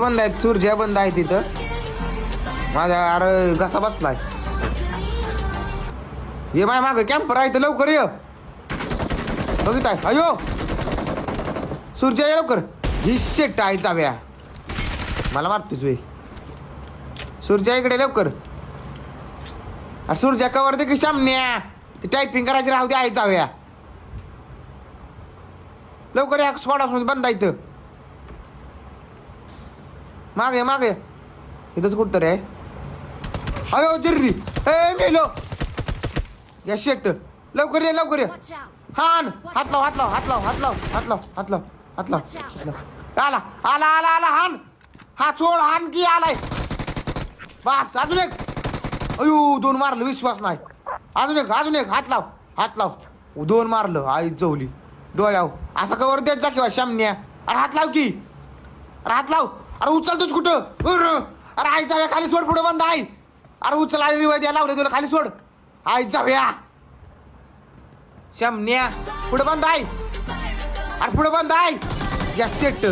बंद आहेत, सूर्या बंद आहे तिथं. माझ्या अरे घसा बसलाय. ये माय माग कॅम्पर आहे तर लवकर ये. बघिताय अयो सूर्या ये लवकर. ही शेट आहे जाव्या मला मारतोस वे. सूर्या इकडे लवकर. अरे सूर्या कवर दे की सामन्या. ती टायपिंग करायची राहू दे आहे जाव्या. लवकर या स्पॉट असून बंद आहे इथं. मागे मागे इथंच कुठं रे आहे. अयो जिर्री ए मेलो. या शेट लवकर ये लवकर ये. हान हात लाव हात लाव हात लाव हात लाव हात लाव हात लाव हात लाव. आला आला आला आला हान. हा सोड हान की आलाय. बस अजून एक. अयो 2 मारलं विश्वास नाही. अजून एक हात लाव हात लाव. 2 मारलं आई जवली डोळ्याव. असं कवर देत जा किंवा शामण्या. अरे हात लाव की. अरे हात लाव. अरे उचलतोच कुठं. अरे आई जाव्या खाली सोड. पुढे बंद आहे. अरे उचल आई रिवाय द्या लावले तुला खाली सोड. आई जाव्या शामण्या पुढे बंद आहे. अरे पुढे बंद आहे. या सेट